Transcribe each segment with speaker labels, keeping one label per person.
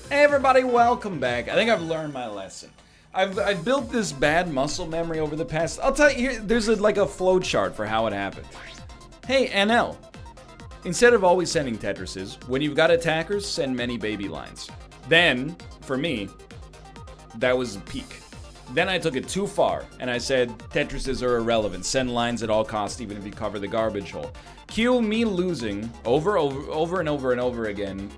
Speaker 1: Hey everybody, welcome back. I think I've learned my lesson. I've built this bad muscle memory over the past. I'll tell you here. There's like a flow chart for how it happened. Hey NL, instead of always sending Tetrises, when you've got attackers, send many baby lines. Then, for me, that was the peak. Then I took it too far, and I said Tetrises are irrelevant. Send lines at all costs, even if you cover the garbage hole. Cue me losing over and over again,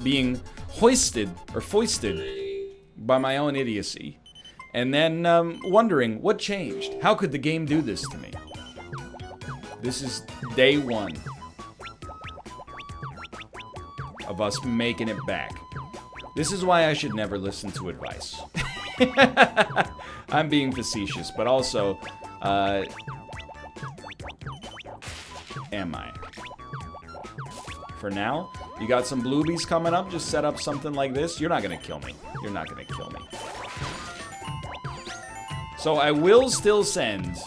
Speaker 1: being hoisted or foisted by my own idiocy, and then wondering what changed. How could the game do this to me? This is day one of us making it back. This is why I should never listen to advice. I'm being facetious, but also, am I? For now, you got some bluebies coming up, just set up something like this. You're not gonna kill me. You're not gonna kill me. So I will still send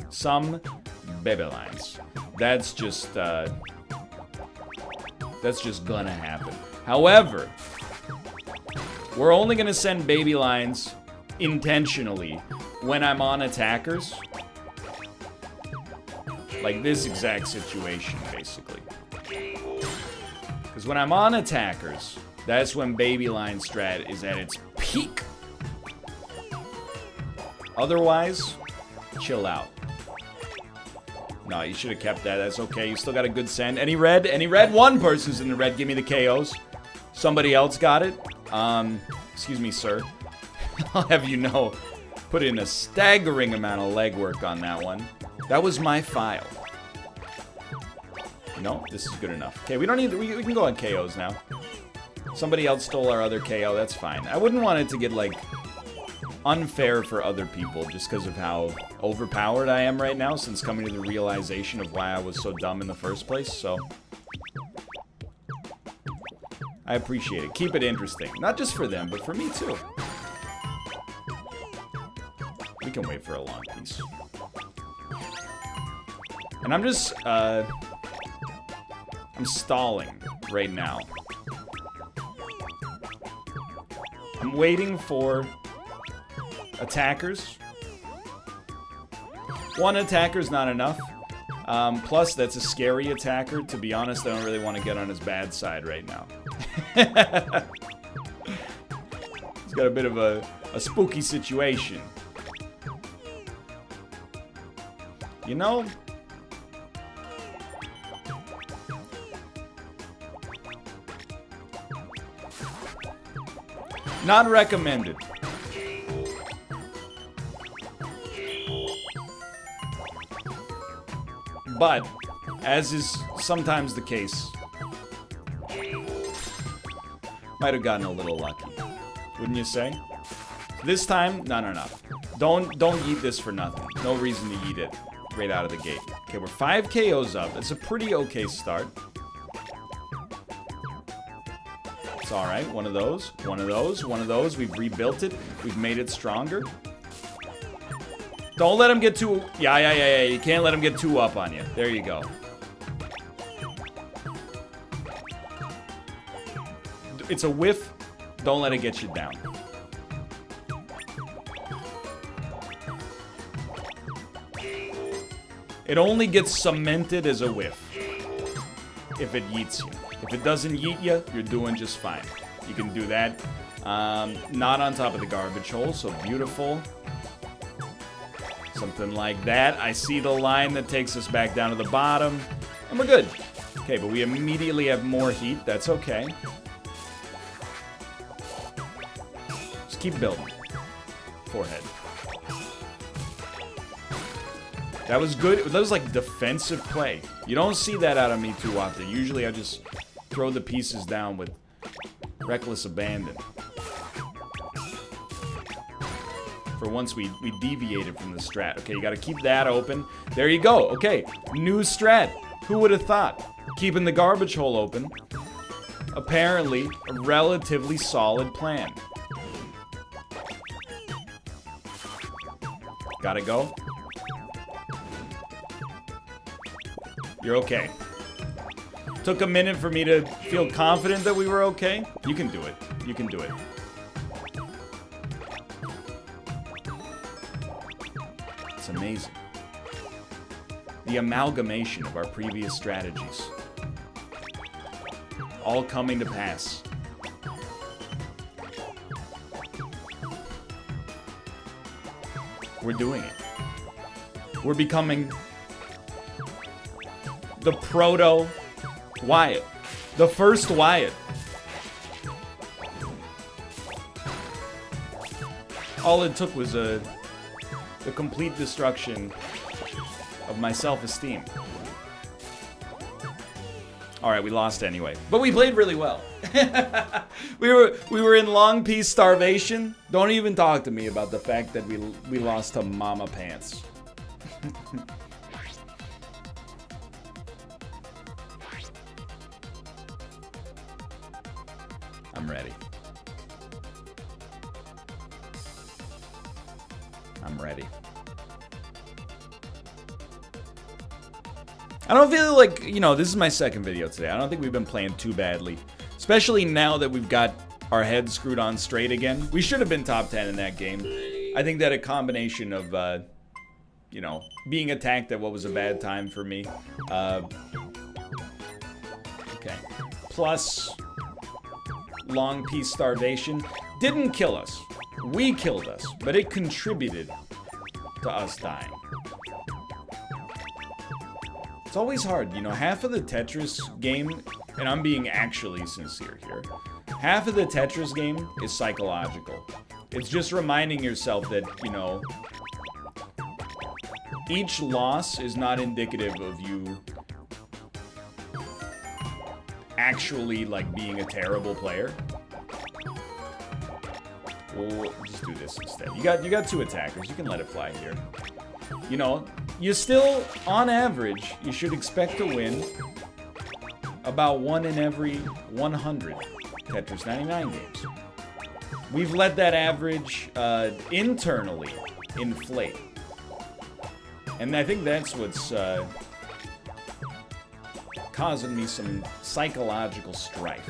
Speaker 1: some baby lines. That's just gonna happen. However, we're only gonna send baby lines intentionally when I'm on attackers. Like this exact situation, basically. Because when I'm on attackers, that's when baby line strat is at its peak. Otherwise, chill out. No, you should have kept that. That's okay. You still got a good send. Any red? Any red? One person's in the red. Give me the KOs. Somebody else got it. Excuse me, sir. I'll have you know, put in a staggering amount of legwork on that one. That was my file. No, this is good enough. Okay, we don't need. We can go on KOs now. Somebody else stole our other KO. That's fine. I wouldn't want it to get like unfair for other people just because of how overpowered I am right now since coming to the realization of why I was so dumb in the first place. So I appreciate it. Keep it interesting. Not just for them, but for me too. We can wait for a long piece. And I'm just, I'm stalling right now. I'm waiting for attackers. One attacker's not enough. Plus, that's a scary attacker. To be honest, I don't really want to get on his bad side right now. He's got a bit of a spooky situation. You know, not recommended. But, as is sometimes the case, might have gotten a little lucky, wouldn't you say? This time, no. Don't yeet this for nothing. No reason to yeet it right out of the gate. Okay, we're 5 KOs up. That's a pretty okay start. It's alright. One of those. We've rebuilt it. We've made it stronger. Don't let him get too... Yeah. You can't let him get too up on you. There you go. It's a whiff. Don't let it get you down. It only gets cemented as a whiff if it yeets you. If it doesn't yeet you, you're doing just fine. You can do that. Not on top of the garbage hole, so beautiful. Something like that. I see the line that takes us back down to the bottom, and we're good. Okay, but we immediately have more heat. That's okay. Just keep building. Forehead. That was good. That was like defensive play. You don't see that out of me too often. Usually I just throw the pieces down with reckless abandon. For once we deviated from the strat. Okay, you gotta keep that open. There you go. Okay, new strat. Who would have thought? Keeping the garbage hole open. Apparently, a relatively solid plan. Gotta go. You're okay. Took a minute for me to feel confident that we were okay. You can do it. You can do it. It's amazing. The amalgamation of our previous strategies. All coming to pass. We're doing it. We're becoming the proto Wyatt. The first Wyatt. All it took was the complete destruction of my self-esteem. Alright, we lost anyway. But we played really well. we were in long peace starvation. Don't even talk to me about the fact that we lost to Mama Pants. I'm ready. I'm ready. I don't feel like, you know, this is my second video today. I don't think we've been playing too badly. Especially now that we've got our heads screwed on straight again. We should have been top 10 in that game. I think that a combination of, you know, being attacked at what was a bad time for me. Okay. Plus, long peace starvation didn't kill us. We killed us, but it contributed to us dying. It's always hard, you know, half of the Tetris game, and I'm being actually sincere here, half of the Tetris game is psychological. It's just reminding yourself that, you know, each loss is not indicative of you actually, like, being a terrible player. We'll just do this instead. You got two attackers. You can let it fly here. You know, you still, on average, you should expect to win about 1 in every 100 Tetris 99 games. We've let that average internally inflate. And I think that's what's causing me some psychological strife.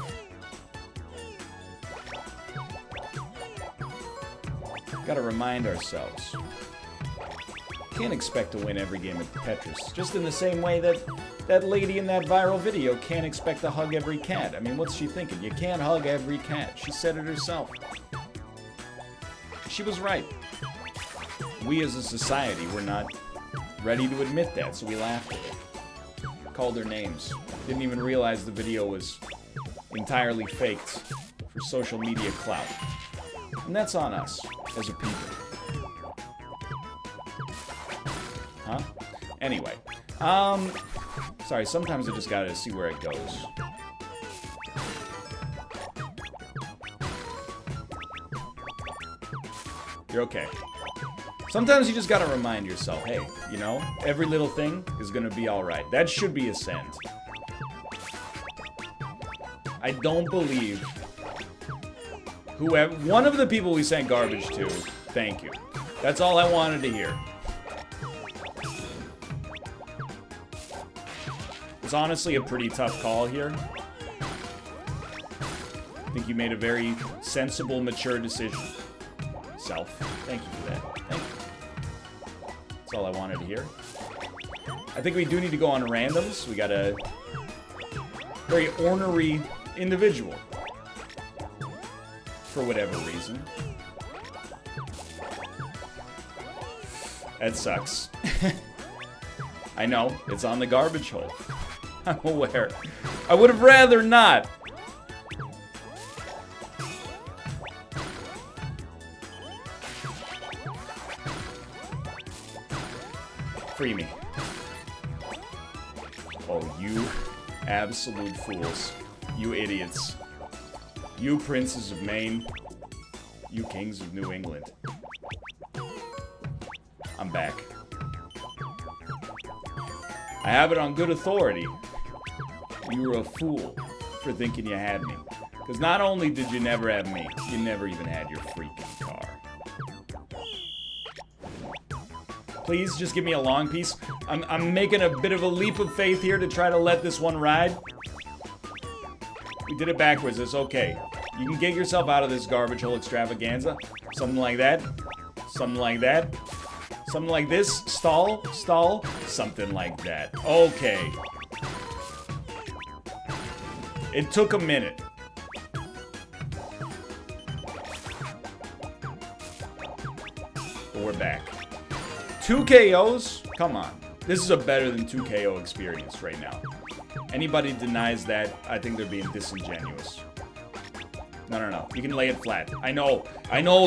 Speaker 1: Gotta remind ourselves. Can't expect to win every game at Tetris. Just in the same way that that lady in that viral video can't expect to hug every cat. I mean, what's she thinking? You can't hug every cat. She said it herself. She was right. We as a society were not ready to admit that, so we laughed at it. Called her names. Didn't even realize the video was entirely faked for social media clout. And that's on us, as a people. Huh? Anyway. Sorry, sometimes I just gotta see where it goes. You're okay. Sometimes you just gotta remind yourself, hey, you know, every little thing is gonna be alright. That should be a send. I don't believe whoever, one of the people we sent garbage to, thank you. That's all I wanted to hear. It's honestly a pretty tough call here. I think you made a very sensible, mature decision. Self. Thank you for that. Thank you. That's all I wanted to hear. I think we do need to go on randoms. We got a very ornery individual. For whatever reason. That sucks. I know, it's on the garbage hole. I'm aware. I would have rather not. Free me. Oh, you absolute fools. You idiots. You princes of Maine. You kings of New England. I'm back. I have it on good authority. You were a fool for thinking you had me. Because not only did you never have me, you never even had your freaking car. Please, just give me a long piece. I'm making a bit of a leap of faith here to try to let this one ride. did it backwards. It's okay. You can get yourself out of this garbage hole extravaganza. Something like that. Something like that. Something like this. Stall. Stall. Something like that. Okay. It took a minute. But we're back. 2 KOs? Come on. This is a better than 2 KO experience right now. Anybody denies that, I think they're being disingenuous. No. You can lay it flat. I know,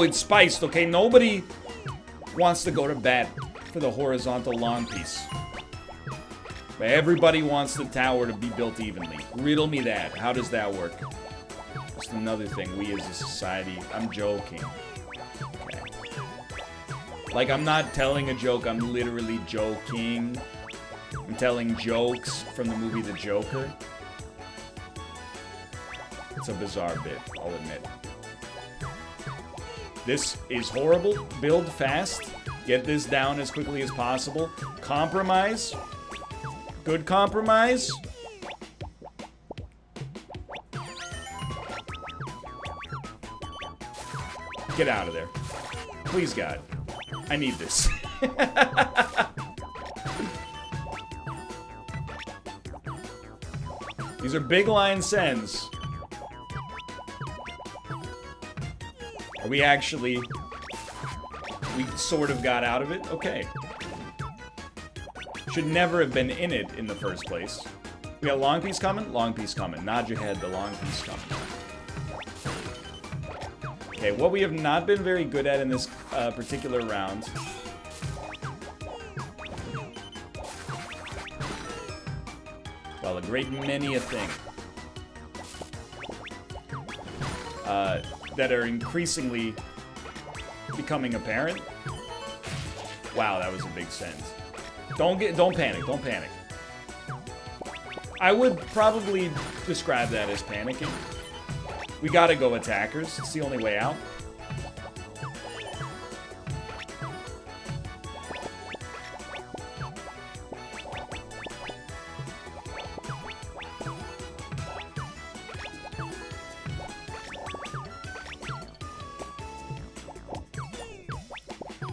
Speaker 1: it's spiced, okay? Nobody wants to go to bat for the horizontal long piece. But everybody wants the tower to be built evenly. Riddle me that. How does that work? Just another thing we as a society... I'm joking. Okay. Like, I'm not telling a joke, I'm literally joking. I'm telling jokes from the movie The Joker. It's a bizarre bit, I'll admit. This is horrible. Build fast. Get this down as quickly as possible. Compromise. Good compromise. Get out of there. Please, God. I need this. These are big line sends. Are we actually... We sort of got out of it? Okay. Should never have been in it in the first place. We got long piece coming? Long piece coming. Nod your head, the long piece coming. Okay, what we have not been very good at in this particular round... Well, a great many a thing. That are increasingly becoming apparent. Wow, that was a big send. Don't panic. I would probably describe that as panicking. We gotta go attackers. It's the only way out.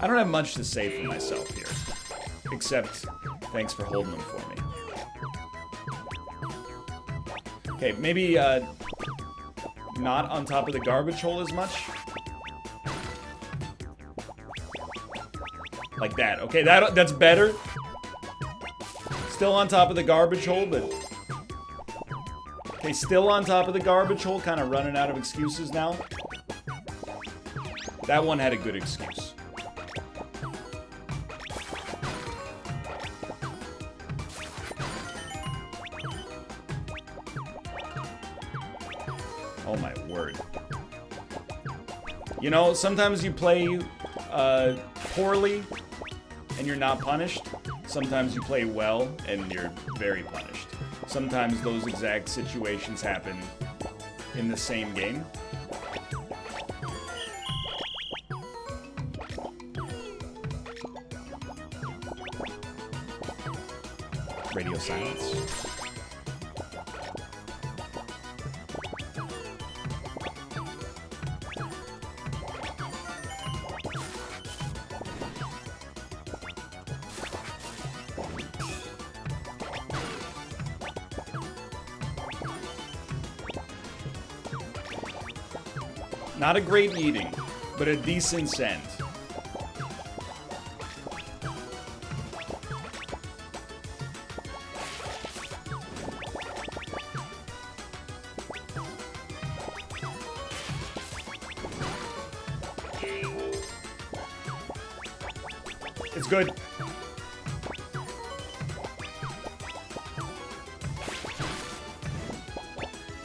Speaker 1: I don't have much to say for myself here, except thanks for holding them for me. Okay, maybe not on top of the garbage hole as much. Like that. Okay, that's better. Still on top of the garbage hole, but... Okay, still on top of the garbage hole, kind of running out of excuses now. That one had a good excuse. Oh my word. You know, sometimes you play poorly and you're not punished. Sometimes you play well and you're very punished. Sometimes those exact situations happen in the same game. Radio silence. Not a great meeting, but a decent send. It's good.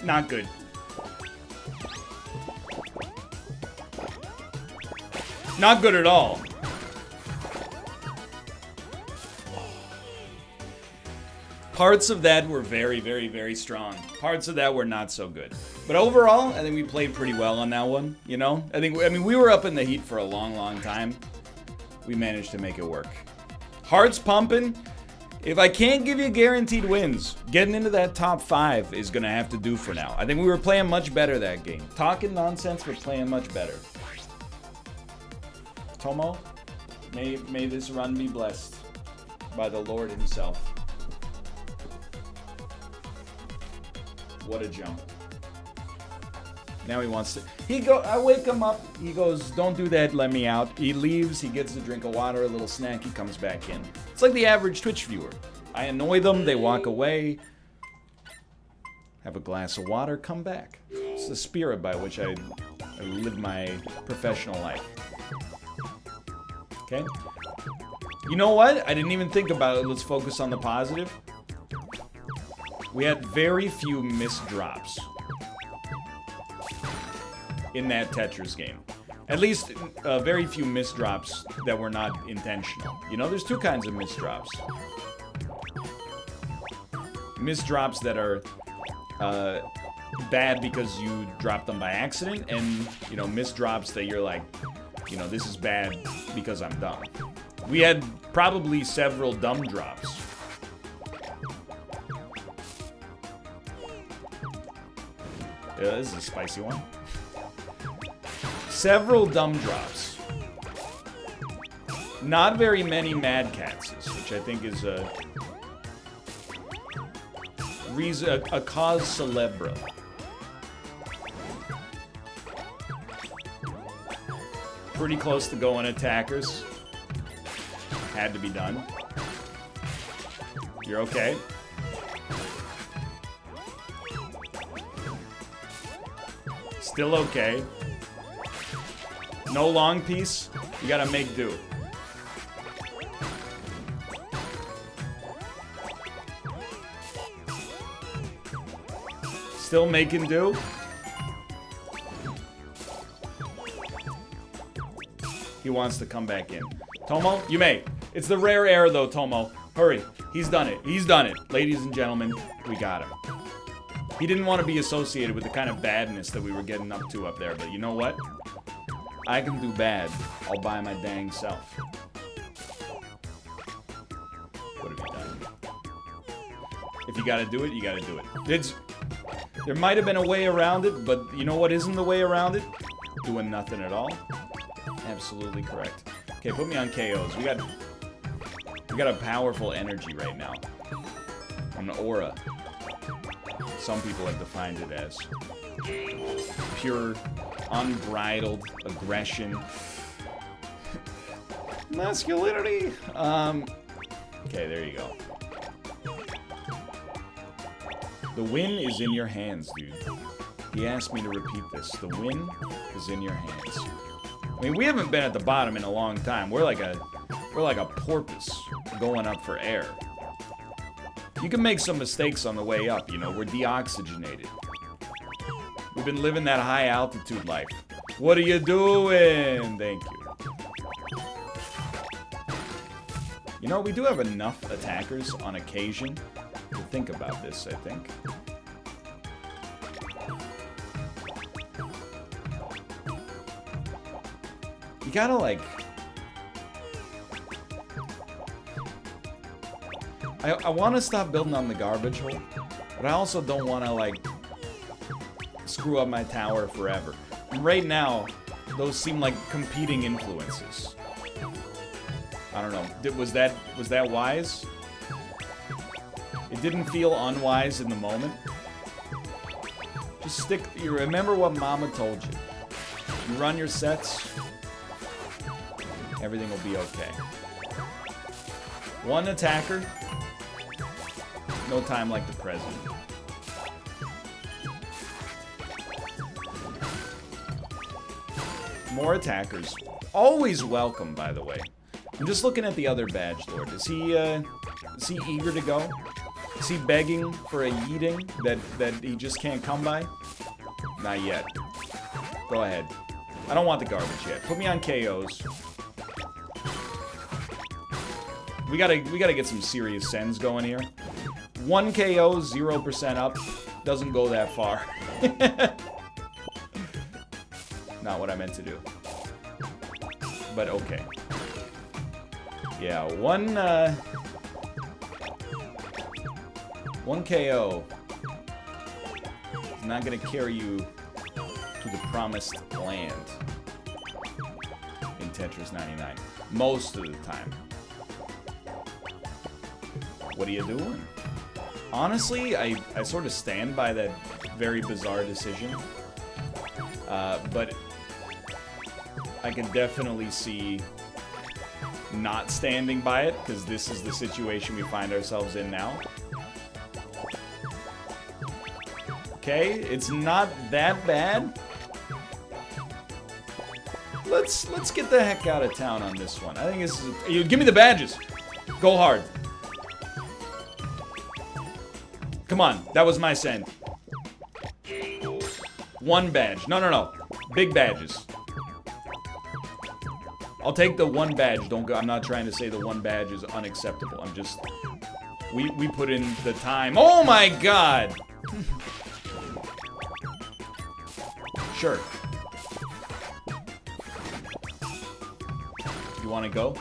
Speaker 1: Not good. Not good at all. Parts of that were very, very, very strong. Parts of that were not so good. But overall, I think we played pretty well on that one, you know? I mean, we were up in the heat for a long, long time. We managed to make it work. Hearts pumping. If I can't give you guaranteed wins, getting into that top 5 is going to have to do for now. I think we were playing much better that game. Talking nonsense, but playing much better. Tomo, may this run be blessed by the Lord himself. What a jump. Now he wants to... I wake him up. He goes, don't do that, let me out. He leaves, he gets a drink of water, a little snack, he comes back in. It's like the average Twitch viewer. I annoy them, they walk away. Have a glass of water, come back. It's the spirit by which I live my professional life. Okay? You know what? I didn't even think about it. Let's focus on the positive. We had very few missed drops in that Tetris game. At least very few missed drops that were not intentional. You know, there's two kinds of missed drops. Missed drops that are bad because you dropped them by accident, and, you know, missed drops that you're like, you know, this is bad because I'm dumb. We had probably several dumb drops. Yeah, this is a spicy one. Several dumb drops. Not very many Mad Catses, which I think is a cause célèbre. Pretty close to going attackers. Had to be done. You're okay. Still okay. No long piece. You gotta make do. Still making do. He wants to come back in. Tomo, you may. It's the rare air though, Tomo. Hurry. He's done it. He's done it. Ladies and gentlemen, we got him. He didn't want to be associated with the kind of badness that we were getting up to up there, but you know what? I can do bad all by my dang self. What have you done? If you gotta do it, you gotta do it. There might have been a way around it, but you know what isn't the way around it? Doing nothing at all. Absolutely correct. Okay, put me on KOs. We got a powerful energy right now. An aura. Some people have defined it as pure, unbridled aggression. Masculinity! Okay, there you go. The win is in your hands, dude. He asked me to repeat this. The win is in your hands. I mean, we haven't been at the bottom in a long time. We're like a porpoise going up for air. You can make some mistakes on the way up, you know, we're deoxygenated. We've been living that high altitude life. What are you doing? Thank you. You know, we do have enough attackers on occasion to think about this, I think. You gotta, like... I want to stop building on the garbage hole, but I also don't want to, like, screw up my tower forever. And right now, those seem like competing influences. I don't know. Was that wise? It didn't feel unwise in the moment. Just stick... You remember what Mama told you. You run your sets, everything will be okay. One attacker... No time like the present. More attackers. Always welcome, by the way. I'm just looking at the other badge lord. Is he eager to go? Is he begging for a yeeting that he just can't come by? Not yet. Go ahead. I don't want the garbage yet. Put me on KOs. We gotta get some serious sends going here. 1 KO, 0% up. Doesn't go that far. Not what I meant to do. But okay. Yeah, One KO is not gonna carry you to the promised land in Tetris 99. Most of the time. What are you doing? Honestly, I sort of stand by that very bizarre decision. But I can definitely see not standing by it, because this is the situation we find ourselves in now. Okay, it's not that bad. Let's get the heck out of town on this one. I think this is... You give me the badges. Go hard. Come on, that was my send. One badge. No. Big badges. I'll take the one badge. Don't go. I'm not trying to say the one badge is unacceptable. I'm just... We put in the time. Oh my god! Sure. You wanna go?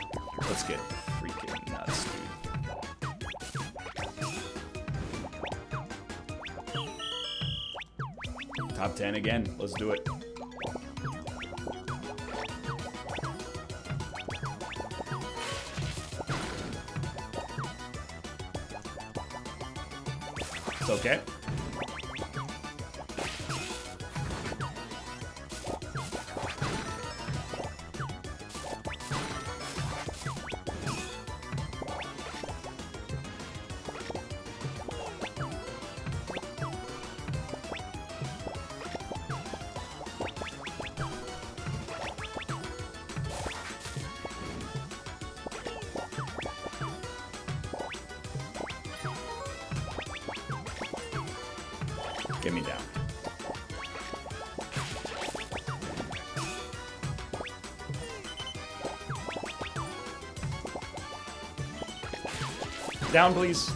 Speaker 1: Let's get freaking nuts, dude. Top 10 again. Let's do it. It's okay. Get me down. Down, please.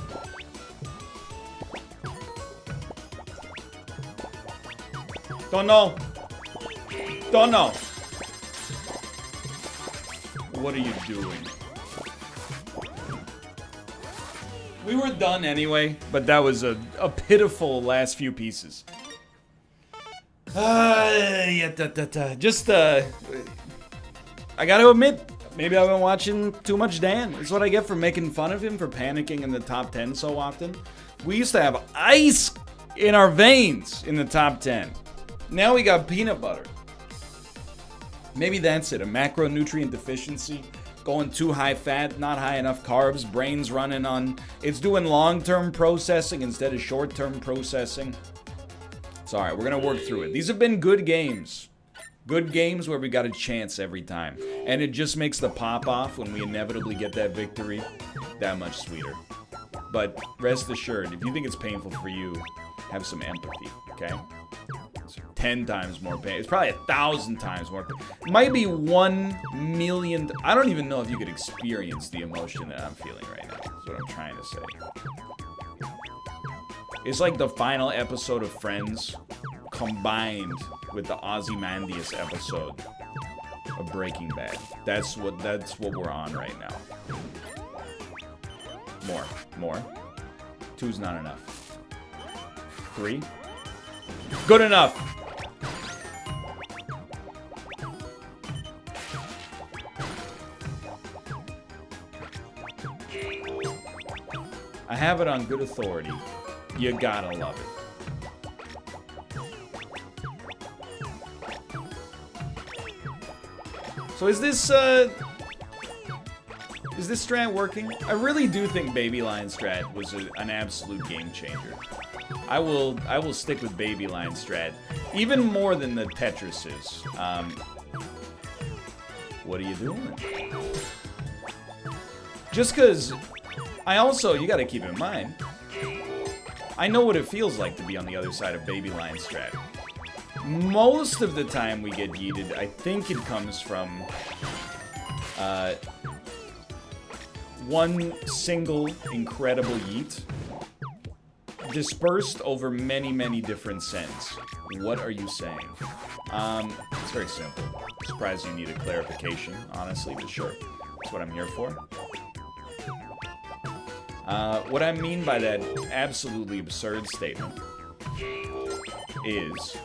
Speaker 1: Don't know. Don't know. What are you doing? We were done anyway, but that was a pitiful last few pieces. I gotta admit, maybe I've been watching too much Dan. It's what I get for making fun of him for panicking in the top 10 so often. We used to have ice in our veins in the top 10. Now we got peanut butter. Maybe that's it, a macronutrient deficiency. Going too high fat, not high enough carbs, brain's running on... It's doing long-term processing instead of short-term processing. It's alright, we're gonna work through it. These have been good games. Good games where we got a chance every time. And it just makes the pop-off when we inevitably get that victory that much sweeter. But rest assured, if you think it's painful for you, have some empathy, okay? It's 10 times more pain. It's probably 1,000 times more pain. It might be 1 million... I don't even know if you could experience the emotion that I'm feeling right now. That's what I'm trying to say. It's like the final episode of Friends combined with the Ozymandias episode of Breaking Bad. That's what we're on right now. More. 2's not enough. 3. Good enough. I have it on good authority. You gotta love it. So is this strat working? I really do think Baby Lion strat was an absolute game changer. I will stick with Baby Lion strat even more than the Tetris is. What are you doing? Just because you gotta keep in mind, I know what it feels like to be on the other side of Baby Lion strat. Most of the time we get yeeted, I think it comes from one single incredible yeet dispersed over many, many different sends. What are you saying? It's very simple. Surprised you need a clarification, honestly, but sure. That's what I'm here for. What I mean by that absolutely absurd statement is,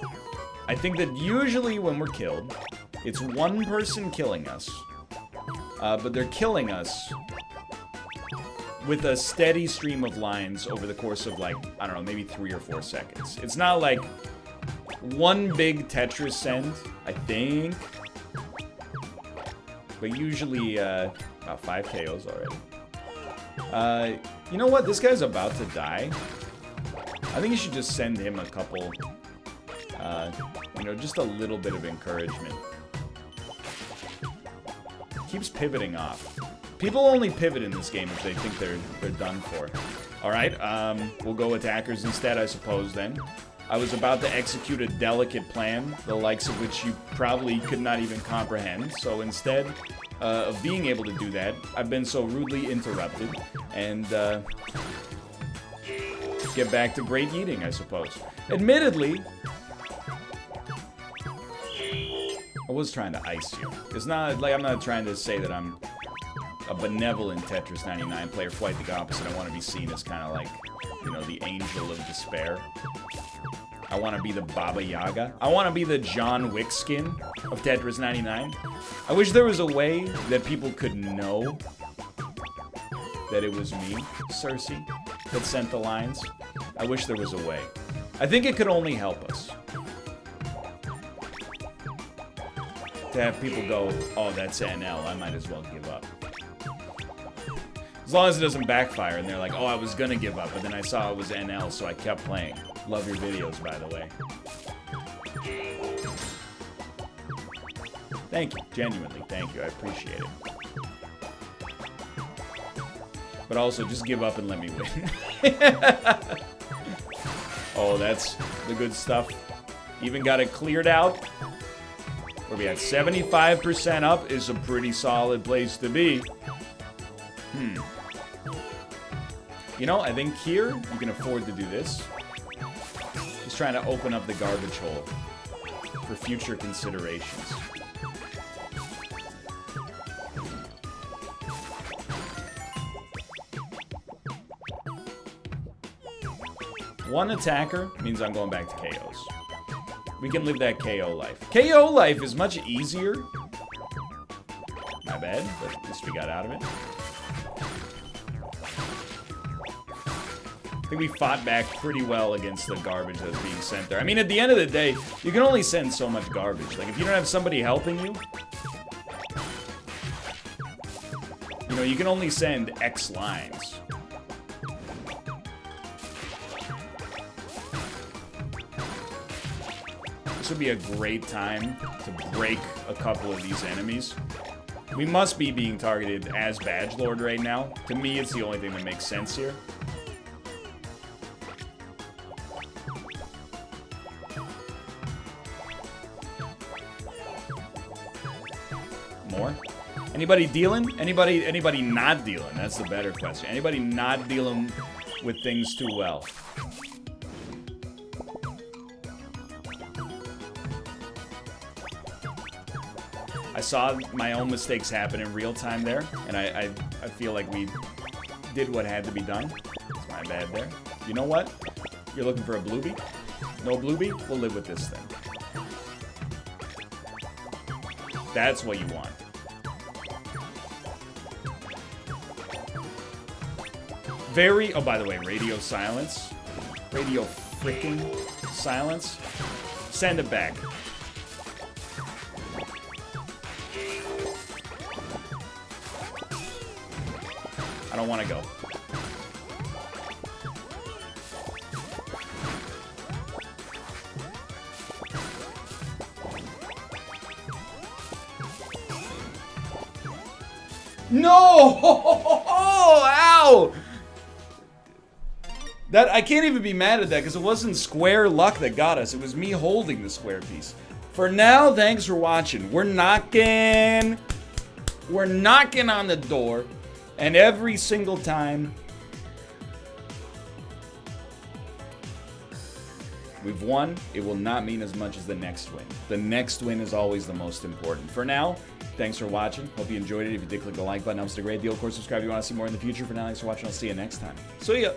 Speaker 1: I think that usually when we're killed, it's one person killing us, but they're killing us with a steady stream of lines over the course of, like, I don't know, maybe 3 or 4 seconds. It's not like one big Tetris send, I think, but usually about 5 KOs already. You know what? This guy's about to die. I think you should just send him a couple, you know, just a little bit of encouragement. Keeps pivoting off. People only pivot in this game if they think they're done for. Alright, we'll go attackers instead, I suppose, then. I was about to execute a delicate plan, the likes of which you probably could not even comprehend. So instead of being able to do that, I've been so rudely interrupted, and get back to great eating, I suppose. Admittedly, I was trying to ice you. It's not like I'm not trying to say that I'm a benevolent Tetris 99 player, quite the opposite. I want to be seen as kind of like, you know, the angel of despair. I want to be the Baba Yaga. I want to be the John Wick skin of Tetris 99. I wish there was a way that people could know that it was me, Cersei, that sent the lines. I wish there was a way. I think it could only help us to have people go, oh, that's NL, I might as well give up. As long as it doesn't backfire and they're like, oh, I was gonna give up, but then I saw it was NL, so I kept playing. Love your videos, by the way. Thank you. Genuinely, thank you. I appreciate it. But also, just give up and let me win. Oh, that's the good stuff. Even got it cleared out. Where we at 75% up is a pretty solid place to be. You know, I think here, you can afford to do this. Just trying to open up the garbage hole for future considerations. One attacker means I'm going back to KOs. We can live that KO life. KO life is much easier. My bad, but at least we got out of it. I think we fought back pretty well against the garbage that was being sent there. I mean, at the end of the day, you can only send so much garbage. Like, if you don't have somebody helping you, you know, you can only send X lines. This would be a great time to break a couple of these enemies. We must be being targeted as Badgelord right now. To me, it's the only thing that makes sense here. More? Anybody dealing? Anybody not dealing? That's the better question. Anybody not dealing with things too well? I saw my own mistakes happen in real time there, and I feel like we did what had to be done. It's my bad there. You know what? You're looking for a bluebie? No bluebie? We'll live with this then. That's what you want. Very, oh, by the way, radio silence. Radio freaking silence. Send it back. I don't want to go. No! Ow! That, I can't even be mad at that because it wasn't square luck that got us. It was me holding the square piece. For now, thanks for watching. We're knocking on the door. And every single time We've won. It will not mean as much as the next win. The next win is always the most important. For now, thanks for watching. Hope you enjoyed it. If you did, click the like button. Helps a great deal. Of course, subscribe if you want to see more in the future. For now, thanks for watching. I'll see you next time. See ya.